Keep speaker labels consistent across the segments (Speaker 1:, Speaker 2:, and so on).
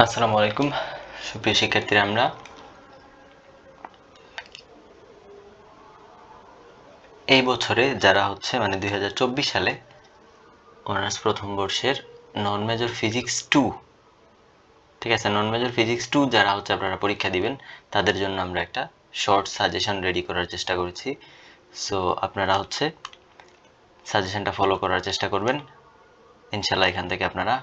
Speaker 1: আসসালামু আলাইকুম সুপ্রিয় শিক্ষার্থীরা, আমরা এই বছরে যারা মানে 2024 সালে অনার্স প্রথম বর্ষের নন মেজর ফিজিক্স 2, ঠিক আছে, নন মেজর ফিজিক্স 2 যারা আপনারা পরীক্ষা দিবেন তাদের জন্য আমরা একটা শর্ট সাজেশন রেডি করার চেষ্টা করেছি। সো আপনারা সাজেশনটা ফলো করার চেষ্টা করবেন, ইনশাআল্লাহ এখান থেকে আপনারা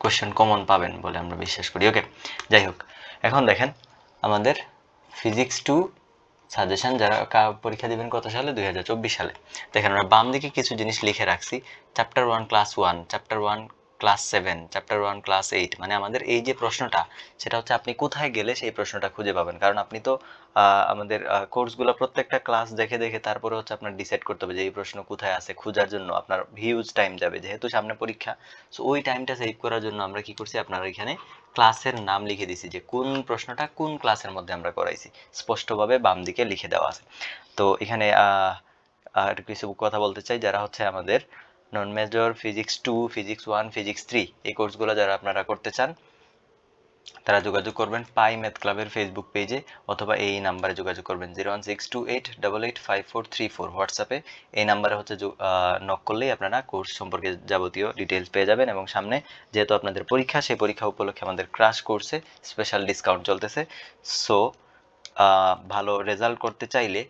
Speaker 1: কোশ্চেন কমন পাবেন বলে আমরা বিশ্বাস করি। ওকে, যাই হোক, এখন দেখেন আমাদের ফিজিক্স 2 সাজেশন যারা পরীক্ষা দিবেন কত সালে, 2024 সালে। দেখেন আমরা বাম দিকে কিছু জিনিস লিখে রাখছি। Chapter 1 class 1, chapter 1 class 7, chapter 1 class 8। মানে আমাদের এই যে প্রশ্নটা, সেটা আপনি কোথায় গেলে সেই প্রশ্নটা খুঁজে পাবেন। কারণ আপনি তো আমাদের কোর্সগুলো প্রত্যেকটা ক্লাস দেখে দেখে তারপরে আপনার ডিসাইড করতে হবে যে এই প্রশ্ন কোথায় আছে। খোঁজার জন্য আপনার হিউজ টাইম যাবে, যেহেতু সামনে পরীক্ষা। সো ওই টাইমটা সেভ করার জন্য আমরা কি করছি, আপনারা এখানে ক্লাসের নাম লিখে দিছি যে কোন প্রশ্নটা কোন ক্লাসের মধ্যে আমরা করাইছি, স্পষ্টভাবে বাম দিকে লিখে দেওয়া আছে। তো এখানে আর কিছু কথা বলতে চাই, যারা আমাদের নন মেজর ফিজিক্স 2, ফিজিক্স 1, ফিজিক্স 3 এই কোর্সগুলো যারা আপনারা করতে চান তারা যোগাযোগ করবেন পাই ম্যাথ ক্লাবের ফেসবুক পেজে, অথবা এই নাম্বারে যোগাযোগ করবেন 01628885434 হোয়াটসঅ্যাপে। এই নাম্বারে নক করলেই আপনারা কোর্স সম্পর্কে যাবতীয় ডিটেলস পেয়ে যাবেন। এবং সামনে যেহেতু আপনাদের পরীক্ষা, সেই পরীক্ষা উপলক্ষে আমাদের ক্রাশ কোর্সে স্পেশাল ডিসকাউন্ট চলতেছে। সো ভালো রেজাল্ট করতে চাইলে,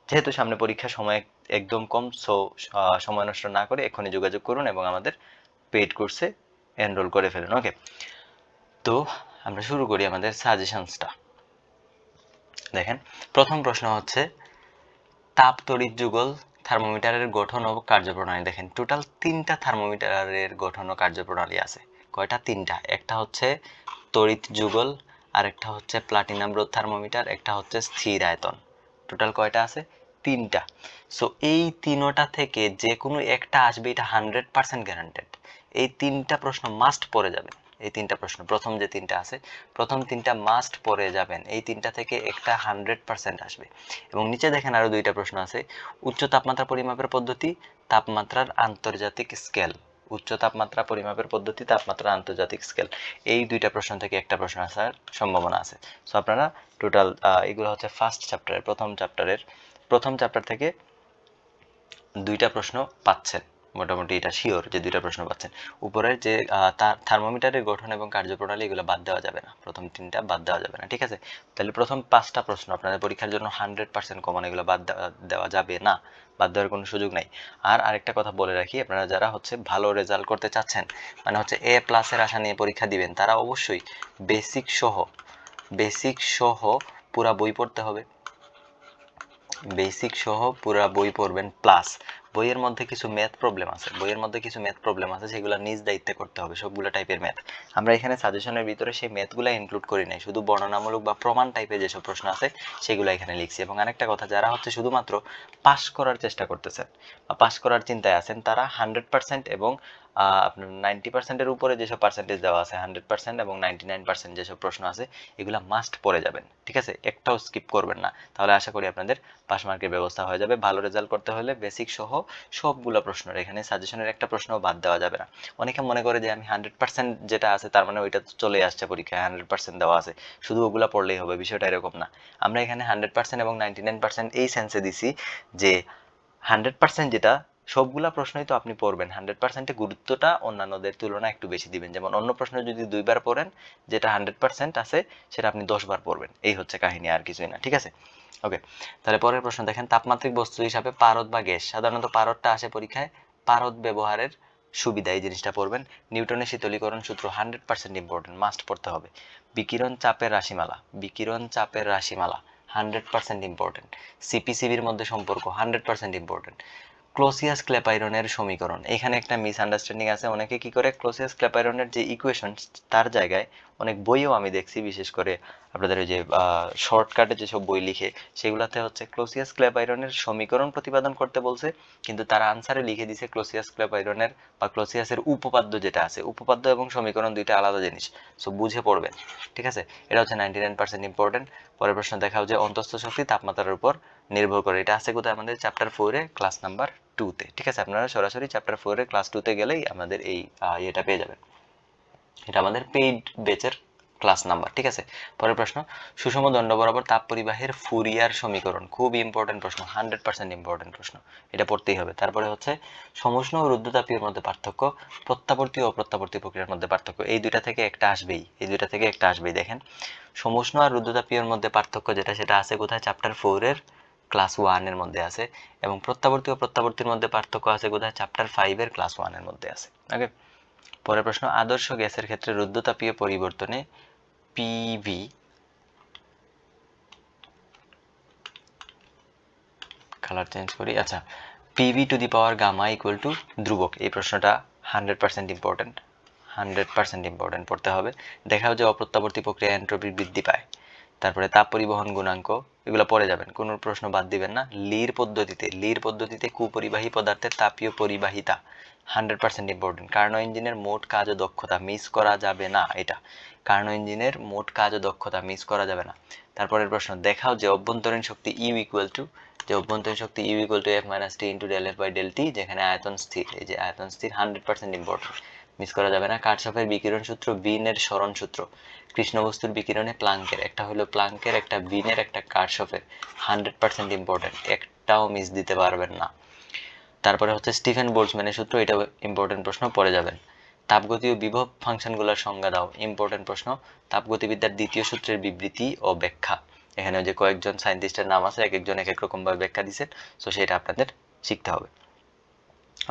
Speaker 1: যেহেতু সামনে পরীক্ষা, সময় একদম কম, সো সময় নষ্ট না করে এখনই যোগাযোগ করুন এবং আমাদের পেইড কোর্সে এনরোল করে ফেলুন। ওকে, তো আমরা শুরু করি আমাদের সাজেশনসটা। দেখেন, প্রথম প্রশ্ন হচ্ছে তাপ তড়িৎ যুগল থার্মোমিটারের গঠন ও কার্যপ্রণালী। দেখেন, টোটাল 3টা থার্মোমিটারের গঠন ও কার্যপ্রণালী আছে। কয়টা? 3টা। একটা হচ্ছে তড়িৎ যুগল, আর একটা হচ্ছে প্লাটিনাম রোধ থার্মোমিটার, একটা হচ্ছে স্থির আয়তন। টোটাল কয়টা আছে? 3টা। সো এই তিনোটা থেকে যে কোনো একটা আসবে, এটা 100% গ্যারান্টেড। এই 3টা প্রশ্ন মাস্ট পড়ে যাবেন। এই 3টা প্রশ্ন, প্রথম যে 3টা আছে, প্রথম 3টা মাস্ট পড়ে যাবেন। এই 3টা থেকে একটা 100% আসবে। এবং নিচে দেখেন আরো 2টা প্রশ্ন আছে। উচ্চ তাপমাত্রা পরিমাপের পদ্ধতি, তাপমাত্রার আন্তর্জাতিক স্কেল। উচ্চ তাপমাত্রা পরিমাপের পদ্ধতি, তাপমাত্রা আন্তর্জাতিক স্কেল। এই 2টা প্রশ্ন থেকে একটা প্রশ্ন আসার সম্ভাবনা আছে। সো আপনারা টোটাল এগুলো হচ্ছে ফার্স্ট চ্যাপ্টারের, প্রথম চ্যাপ্টার থেকে 2টা প্রশ্ন পাচ্ছেন। মোটামুটি এটা শিওর যে 2টা প্রশ্ন পাচ্ছেন। উপরের যে থার্মোমিটারের গঠন এবং কার্যপ্রণালী, এগুলো বাদ দেওয়া যাবে না, প্রথম 3টা বাদ দেওয়া যাবে না, ঠিক আছে? তাহলে প্রথম 5টা প্রশ্ন আপনাদের পরীক্ষার জন্য 100% কমন, এগুলো বাদ দেওয়া যাবে না, বাদ দেওয়ার কোনো সুযোগ নাই। আর আরেকটা কথা বলে রাখি, আপনারা যারা ভালো রেজাল্ট করতে চাচ্ছেন, মানে এ প্লাসের আশা নিয়ে পরীক্ষা দিবেন, তারা অবশ্যই বেসিক সহ পুরা বই পড়তে হবে। বেসিক সহ পুরা বই পড়বেন, প্লাস বইয়ের মধ্যে কিছু ম্যাথ প্রবলেম আছে, সেগুলো নিজ দায়িত্বে করতে হবে, সবগুলো টাইপের ম্যাথ। আমরা এখানে সাজেশনের ভিতরে সেই ম্যাথগুলো ইনক্লুড করি নাই, শুধু বর্ণনামূলক বা প্রমাণ টাইপের যেসব প্রশ্ন আছে সেগুলো এখানে লিখছি। এবং আরেকটা কথা, যারা শুধুমাত্র পাস করার চেষ্টা করতেছেন বা পাস করার চিন্তায় আছেন, তারা 100% এবং আপনার 90%-এর উপরে যেসব পার্সেন্টেজ দেওয়া আছে, 100% এবং 99% যেসব প্রশ্ন আছে, এগুলা মাস্ট পড়ে যাবেন, ঠিক আছে? একটাও স্কিপ করবেন না, তাহলে আশা করি আপনাদের পাস মার্কের ব্যবস্থা হয়ে যাবে। ভালো রেজাল্ট করতে হলে বেসিক সহ সবগুলো প্রশ্নের, এখানে সাজেশনের একটা প্রশ্নও বাদ দেওয়া যাবে না। অনেকে মনে করে যে আমি 100% যেটা আছে তার মানে ওইটা চলে আসছে পরীক্ষায়, 100% দেওয়া আছে, শুধু ওগুলা পড়লেই হবে। বিষয়টা এরকম না। আমরা এখানে 100% এবং 99% এই সেন্সে দিছি যে 100% যেটা, সবগুলা প্রশ্নই তো আপনি পড়বেন, 100%-এ গুরুত্বটা অন্যান্যদের তুলনায় একটু বেশি দিবেন। যেমন অন্য প্রশ্ন যদি 2বার পড়েন, যেটা 100% আছে সেটা আপনি 10বার পড়বেন। এই হচ্ছে কাহিনী, আর কিছুই না, ঠিক আছে? ওকে, তাহলে পরের প্রশ্ন দেখেন, তাপমাত্রিক বস্তু হিসাবে পারদ বা গ্যাস। সাধারণত পারদটা আসে পরীক্ষায়, পারদ ব্যবহারের সুবিধা, এই জিনিসটা পড়বেন। নিউটনের শীতলীকরণ সূত্র 100% ইম্পর্টেন্ট, মাস্ট পড়তে হবে। বিকিরণ চাপের রাশিমালা 100% ইম্পর্টেন্ট। সিপিসিবির মধ্যে সম্পর্ক 100% ইম্পর্টেন্ট। ক্লোসিয়াস ক্ল্যাপাইরনের সমীকরণ, এখানে একটা মিসআন্ডারস্ট্যান্ডিং আছে। অনেকে কি করে, ক্লোসিয়াস ক্ল্যাপাইরনের যে ইকুয়েশন, তার জায়গায় অনেক বইও আমি দেখছি, বিশেষ করে আপনাদের ওই যে শর্টকাটে যেসব বই লিখে, সেগুলাতে ক্লোসিয়াস ক্ল্যাপাইরনের সমীকরণ প্রতিপাদন করতে বলছে, কিন্তু তারা আনসারে লিখে দিছে ক্লোসিয়াস ক্ল্যাপাইরনের বা ক্লোসিয়াসের উপপাদ্য যেটা আছে, উপপাদ্য এবং সমীকরণ দুইটা আলাদা জিনিস। সো বুঝে পড়বেন, ঠিক আছে? এটা 99% ইম্পর্টেন্ট। পরের প্রশ্ন দেখাও যে অন্তঃস্থ শক্তি তাপমাত্রার উপর নির্ভর করে। এটা আছে কোথায়? আমাদের চ্যাপ্টার 4-এ ক্লাস নাম্বার 2-তে, ঠিক আছে? আপনারা সরাসরি চ্যাপ্টার 4-এর ক্লাস 2-তে গেলেই আমাদের এই ইয়েটা পেয়ে যাবেন। এটা আমাদের পেইড ব্যাচের ক্লাস নাম্বার, ঠিক আছে। পরের প্রশ্ন, সুষম দণ্ড বরাবর তাপ পরিবাহের ফুরিয়ার সমীকরণ, খুব ইম্পর্টেন্ট প্রশ্ন, 100% ইম্পর্টেন্ট প্রশ্ন, এটা পড়তেই হবে। তারপরে হচ্ছে সমুষ্ণ ও রুদ্ধতাপীয় মধ্যে পার্থক্য, প্রত্যাবর্তী ও অপ্রত্যাবর্তী প্রক্রিয়ার মধ্যে পার্থক্য, এই দুইটা থেকে একটা আসবেই, এই দুইটা থেকে একটা আসবেই। দেখেন সমুষ্ণ আর রুদ্ধতাপীয়র মধ্যে পার্থক্য যেটা, সেটা আছে কোথায়, চ্যাপ্টার 4 এর ক্লাস 1 এর মধ্যে আছে, এবং প্রত্যাবর্তী ও প্রত্যাবর্তীর মধ্যে পার্থক্য আছে কোথায়, চ্যাপ্টার 5 এর ক্লাস 1 এর মধ্যে আছে। ওকে, পরের প্রশ্ন, আদর্শ গ্যাসের ক্ষেত্রে রুদ্ধতাপীয় পরিবর্তনে পিভি কালার চেঞ্জ করি, আচ্ছা, PV to the power gamma equal to ধ্রুবক, এই প্রশ্নটা 100% ইম্পর্টেন্ট, 100% ইম্পর্টেন্ট, পড়তে হবে। দেখাও যে অপ্রত্যাবর্তী প্রক্রিয়া এন্ট্রপির বৃদ্ধি পায়। তারপরে তাপ পরিবহন গুণাঙ্ক, এগুলো পড়ে যাবেন, কোনো প্রশ্ন বাদ দিবেন না। লির পদ্ধতিতে কুপরিবাহী পদার্থের তাপীয় পরিবাহিতা 100% ইম্পর্টেন্ট। কার্নো ইঞ্জিনের মোট কাজ ও দক্ষতা মিস করা যাবে না, এটা কার্নো ইঞ্জিনের মোট কাজ ও দক্ষতা মিস করা যাবে না। তারপরের প্রশ্ন, দেখাও যে অভ্যন্তরীণ শক্তি ইউ ইকুয়াল টু, যে অভ্যন্তরীণ শক্তি U equal to F minus T into del F by del T, যেখানে আয়তন স্থির, এই যে আয়তন স্থির 100% ইম্পর্টেন্ট, মিস করা যাবে না। কার্শফের বিকিরণ সূত্র, বিনের সরণ সূত্র, কৃষ্ণ বস্তুর বিকিরণে প্লাঙ্কের, একটা হলো প্লাঙ্কের, একটা বিনের, একটা কার্শফের, 100% ইম্পর্টেন্ট, একটাও মিস দিতে পারবেন না। তারপরে হচ্ছে স্টিফেন বোল্টজম্যানের সূত্র, এটা ইম্পর্টেন্ট প্রশ্ন, পড়ে যাবেন। তাপগতি ও বিভব ফাংশনগুলোর সংজ্ঞা দাও, ইম্পর্টেন্ট প্রশ্ন। তাপগতিবিদ্যার দ্বিতীয় সূত্রের বিবৃতি ও ব্যাখ্যা, এখানে যে কয়েকজন সায়েন্টিস্টের নাম আছে, এক একজন এক এক রকম ভাবে ব্যাখ্যা দিচ্ছেন, সো সেটা আপনাদের শিখতে হবে।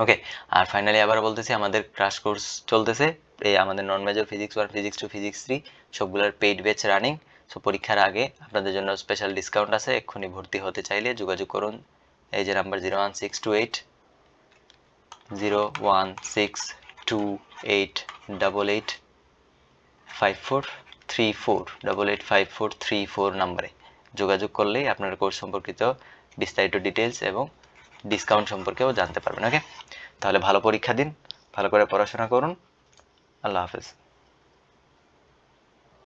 Speaker 1: ওকে, আর ফাইনালি আবার বলতেছি, আমাদের ক্রাশ কোর্স চলতেছে, এই আমাদের নন মেজর ফিজিক্স 1, ফিজিক্স 2, ফিজিক্স 3 সবগুলোর পেইড ব্যাচ রানিং। সো পরীক্ষার আগে আপনাদের জন্য স্পেশাল ডিসকাউন্ট আছে, এক্ষুনি ভর্তি হতে চাইলে যোগাযোগ করুন, এই যে নাম্বার 01628885434 নাম্বারে যোগাযোগ করলেই আপনার কোর্স সম্পর্কিত বিস্তারিত ডিটেলস এবং ডিসকাউন্ট সম্পর্কেও জানতে পারবেন। ওকে, তাহলে ভালো পরীক্ষা দিন, ভালো করে পড়াশোনা করুন, আল্লাহ হাফেজ।